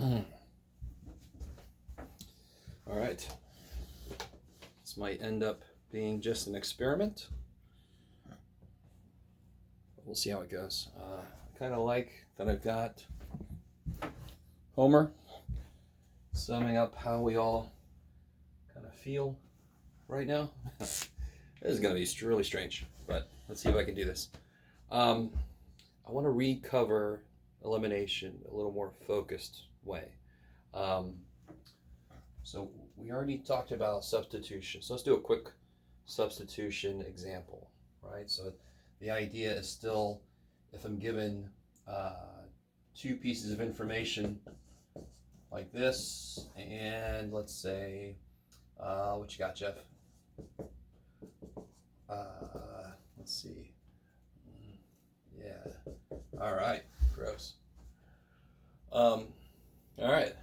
All right. This might end up being just an experiment. We'll see how it goes. I kind of like that I've got Homer summing up how we all kind of feel right now. This is going to be really strange, but let's see if I can do this. I want to recover elimination a little more focused way. So we already talked about substitution. So let's do a quick substitution example, right? So the idea is still, if I'm given two pieces of information like this, and let's say, what you got, Jeff? Let's see. Yeah. All right. Gross. All right.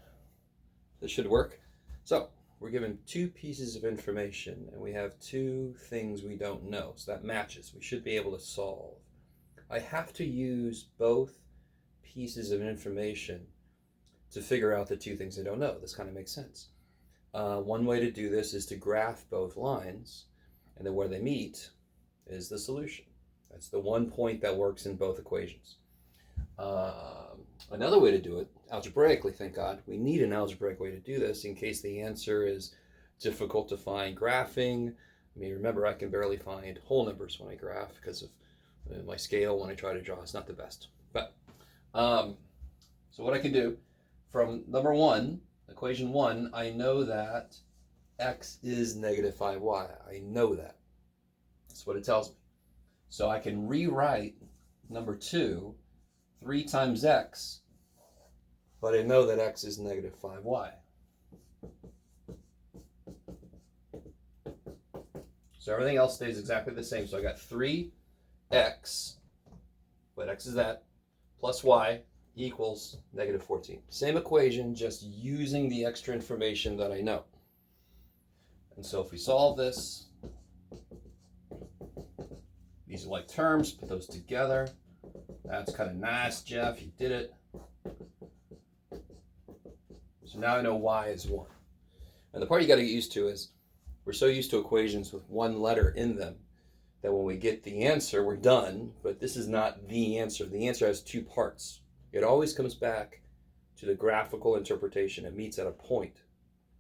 This should work. So we're given two pieces of information and we have two things we don't know. So that matches. We should be able to solve. I have to use both pieces of information to figure out the two things I don't know. This kind of makes sense. One way to do this is to graph both lines, and then where they meet is the solution. That's the one point that works in both equations. Another way to do it, algebraically, thank God, we need an algebraic way to do this in case the answer is difficult to find graphing. I mean, remember, I can barely find whole numbers when I graph because of my scale when I try to draw. It's not the best. But so what I can do, from number one, equation one, I know that x is negative 5y. I know that. That's what it tells me. So I can rewrite number two, 3 times x, but I know that x is negative 5y. So everything else stays exactly the same. So I got 3x, but x is that, plus y equals negative 14. Same equation, just using the extra information that I know. And so if we solve this, these are like terms, put those together. That's kind of nice, Jeff, you did it. So now I know y is 1. And the part you got to get used to is we're so used to equations with one letter in them that when we get the answer, we're done. But this is not the answer. The answer has two parts. It always comes back to the graphical interpretation. It meets at a point.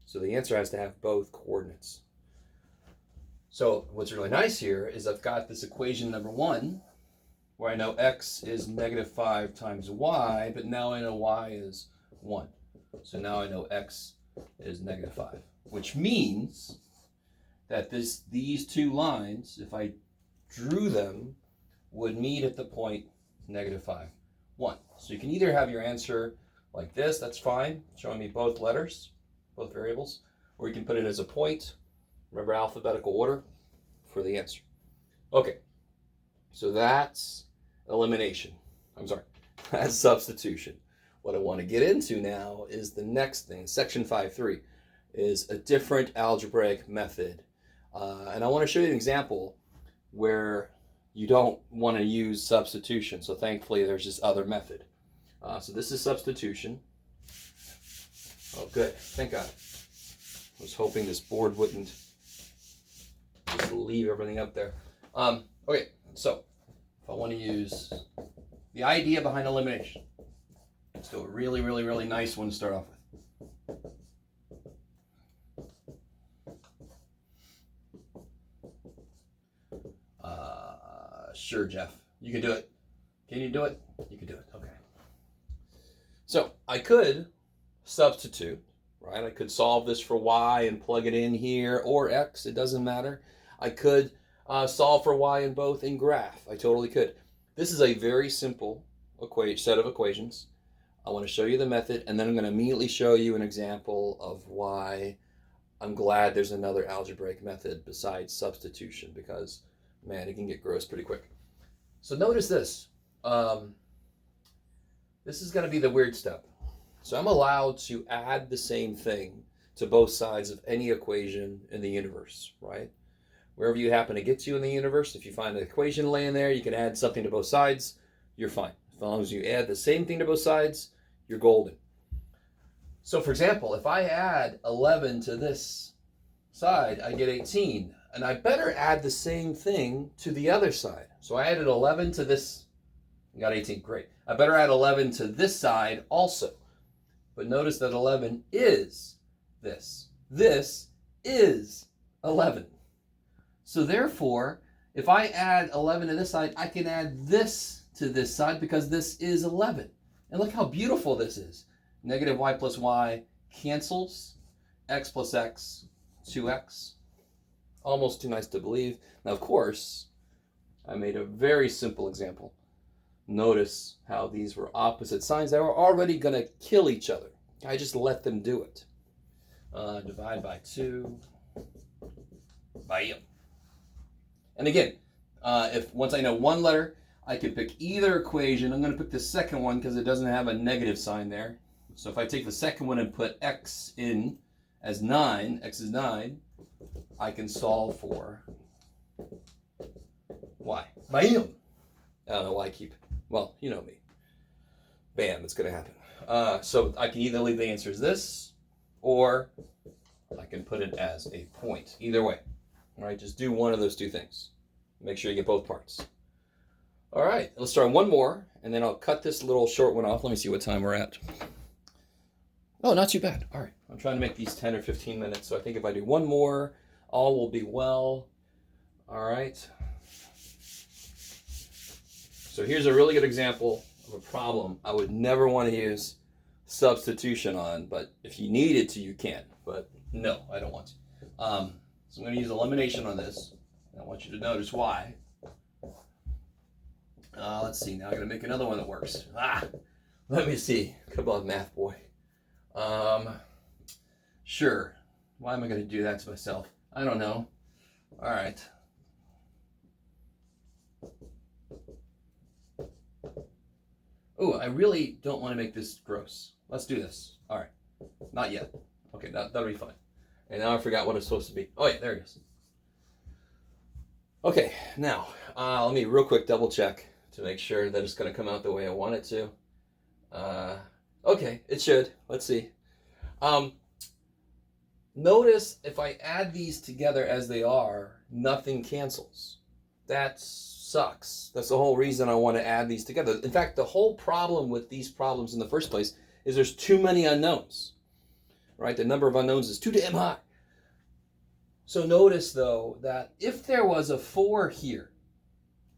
So the answer has to have both coordinates. So what's really nice here is I've got this equation number one, where I know x is negative 5 times y, but now I know y is 1. So now I know x is negative 5, which means that these two lines, if I drew them, would meet at the point negative 5, 1. So you can either have your answer like this, that's fine, showing me both letters, both variables, or you can put it as a point. Remember alphabetical order for the answer. Okay, so that's elimination. I'm sorry, that's substitution. What I want to get into now is the next thing. Section 5.3 is a different algebraic method. And I want to show you an example where you don't want to use substitution. So thankfully there's this other method. So this is substitution. Oh, good. Thank God. I was hoping this board wouldn't just leave everything up there. Okay, so if I want to use the idea behind elimination, let's do a really, really, really nice one to start off with. Sure, Jeff, you can do it. Can you do it? You can do it. Okay. So I could substitute, right? I could solve this for y and plug it in here, or x, it doesn't matter. I could solve for y in both in graph. I totally could. This is a very simple set of equations. I want to show you the method, and then I'm going to immediately show you an example of why I'm glad there's another algebraic method besides substitution, because, man, it can get gross pretty quick. So notice this. This is going to be the weird step. So I'm allowed to add the same thing to both sides of any equation in the universe, right? Wherever you happen to get to in the universe, if you find an equation laying there, you can add something to both sides, you're fine. As long as you add the same thing to both sides, you're golden. So for example, if I add 11 to this side, I get 18. And I better add the same thing to the other side. So I added 11 to this, got 18, great. I better add 11 to this side also. But notice that 11 is this. This is 11. So therefore, if I add 11 to this side, I can add this to this side because this is 11. And look how beautiful this is. Negative y plus y cancels. X plus x, 2x. Almost too nice to believe. Now, of course, I made a very simple example. Notice how these were opposite signs. They were already going to kill each other. I just let them do it. Divide by 2. Bam. And again, if once I know one letter, I can pick either equation. I'm going to pick the second one because it doesn't have a negative sign there. So if I take the second one and put x in as 9, x is 9, I can solve for y. Bam! I don't know why I keep, well, you know me. Bam, it's going to happen. So I can either leave the answer as this, or I can put it as a point. Either way. All right, just do one of those two things. Make sure you get both parts. All right, let's try one more, and then I'll cut this little short one off. Let me see what time we're at. Oh, not too bad. All right, I'm trying to make these 10 or 15 minutes, so I think if I do one more, all will be well. All right. So here's a really good example of a problem I would never want to use substitution on, but if you needed to, you can. But no, I don't want to. So I'm going to use elimination on this. I want you to notice why. Let's see. Now I'm going to make another one that works. Let me see. Come on, math boy. Sure. Why am I going to do that to myself? I don't know. All right. Oh, I really don't want to make this gross. Let's do this. All right. Not yet. Okay, that'll be fine. And now I forgot what it's supposed to be. Oh, yeah, there it is. Okay, now, let me real quick double check to make sure that it's going to come out the way I want it to. Okay, it should. Let's see. Notice if I add these together as they are, nothing cancels. That sucks. That's the whole reason I want to add these together. In fact, the whole problem with these problems in the first place is there's too many unknowns. Right? The number of unknowns is too damn high. So notice, though, that if there was a 4 here,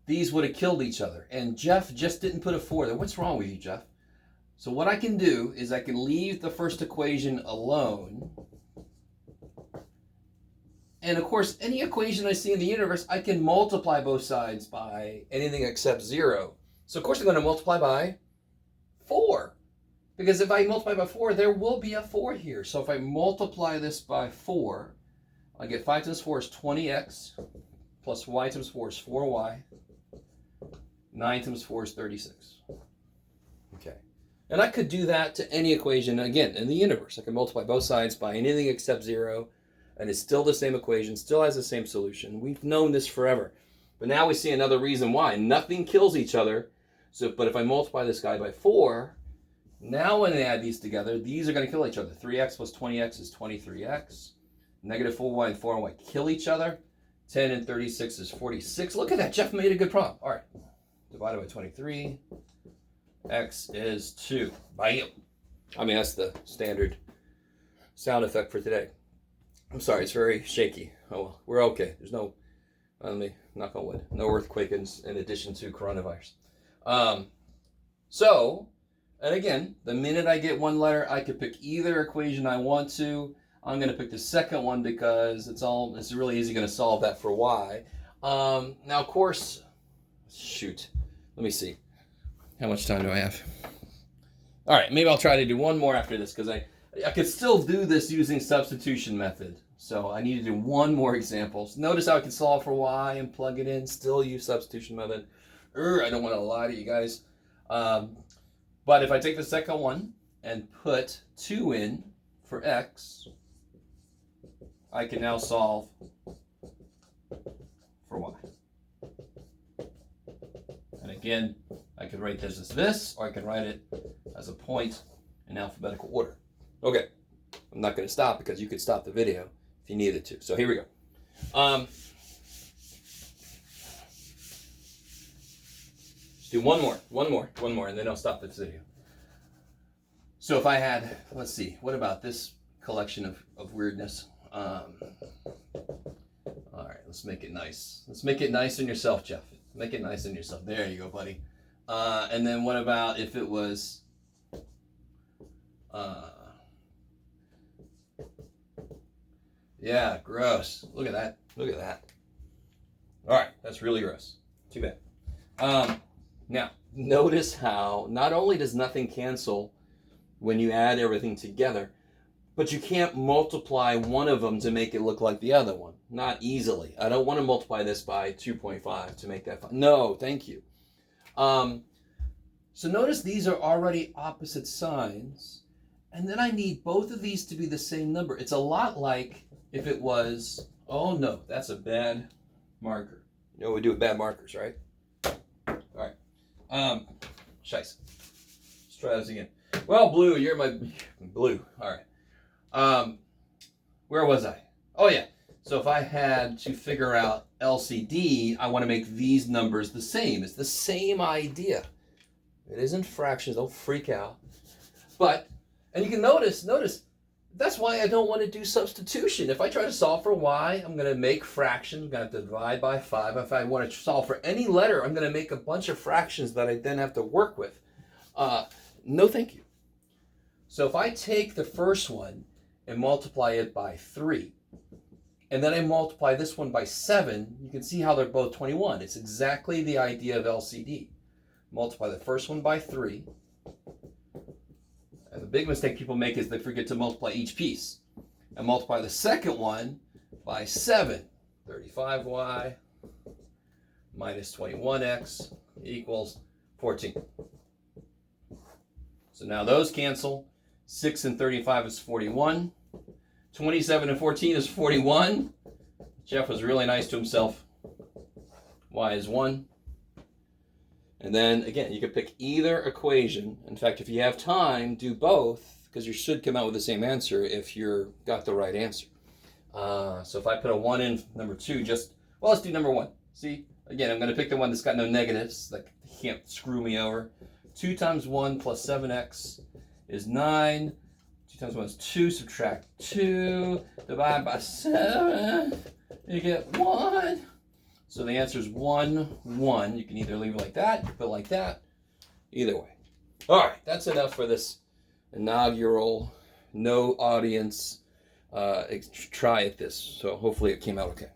these would have killed each other. And Jeff just didn't put a 4 there. What's wrong with you, Jeff? So what I can do is I can leave the first equation alone. And of course, any equation I see in the universe, I can multiply both sides by anything except 0. So of course I'm going to multiply by 4. Because if I multiply by 4, there will be a 4 here. So if I multiply this by 4, I get 5 times 4 is 20x, plus y times 4 is 4y, 9 times 4 is 36. Okay. And I could do that to any equation, again, in the universe. I can multiply both sides by anything except 0, and it's still the same equation, still has the same solution. We've known this forever. But now we see another reason why. Nothing kills each other. But if I multiply this guy by 4, now when I add these together, these are going to kill each other. 3x plus 20x is 23x. Negative 4y and 4y kill each other. 10 and 36 is 46. Look at that. Jeff made a good problem. All right. Divided by 23. X is 2. Bam. I mean, that's the standard sound effect for today. I'm sorry. It's very shaky. Oh, well. We're okay. There's no, let me knock on wood, no earthquake in addition to coronavirus. And again, the minute I get one letter, I could pick either equation I want to. I'm going to pick the second one because it's really easy going to solve that for y. Now, of course, shoot. Let me see. How much time do I have? All right, maybe I'll try to do one more after this because I could still do this using substitution method. So I need to do one more example. So notice how I can solve for y and plug it in, still use substitution method. I don't want to lie to you guys. But if I take the second one and put 2 in for x, I can now solve for y. And again, I could write this as this, or I can write it as a point in alphabetical order. Okay, I'm not going to stop because you could stop the video if you needed to. So here we go. Let's do one more, and then I'll stop this video. So if I had, let's see, what about this collection of weirdness? All right, let's make it nice. Let's make it nice on yourself, Jeff. Make it nice on yourself. There you go, buddy. And then what about if it was, yeah, gross. Look at that. Look at that. All right, that's really gross. Too bad. Now, notice how not only does nothing cancel when you add everything together, but you can't multiply one of them to make it look like the other one. Not easily. I don't want to multiply this by 2.5 to make that fun. No, thank you. So notice these are already opposite signs, and then I need both of these to be the same number. It's a lot like if it was, oh no, that's a bad marker. You know what we do with bad markers, right? All right. Shice. Let's try this again. Well, blue, you're my blue. All right. Where was I? Oh yeah. So if I had to figure out LCD, I want to make these numbers the same. It's the same idea. It isn't fractions. Don't freak out. But, and you can notice, that's why I don't want to do substitution. If I try to solve for y, I'm going to make fractions. I'm going to have to divide by 5. If I want to solve for any letter, I'm going to make a bunch of fractions that I then have to work with. No thank you. So if I take the first one and multiply it by 3, and then I multiply this one by 7, you can see how they're both 21. It's exactly the idea of LCD. Multiply the first one by 3. And the big mistake people make is they forget to multiply each piece. And multiply the second one by 7. 35y minus 21x equals 14. So now those cancel. 6 and 35 is 41. 27 and 14 is 41. Jeff was really nice to himself. Y is 1. And then, again, you can pick either equation. In fact, if you have time, do both, because you should come out with the same answer if you've got the right answer. So if I put a 1 in number 2, well, let's do number 1. See? Again, I'm going to pick the one that's got no negatives. Like, can't screw me over. 2 times 1 plus 7x is 9. 2 times 1 is 2. Subtract 2. Divide by 7. You get 1. So the answer is 1, 1. You can either leave it like that, you can put it like that. Either way. All right, that's enough for this inaugural, no audience try at this. So hopefully it came out okay.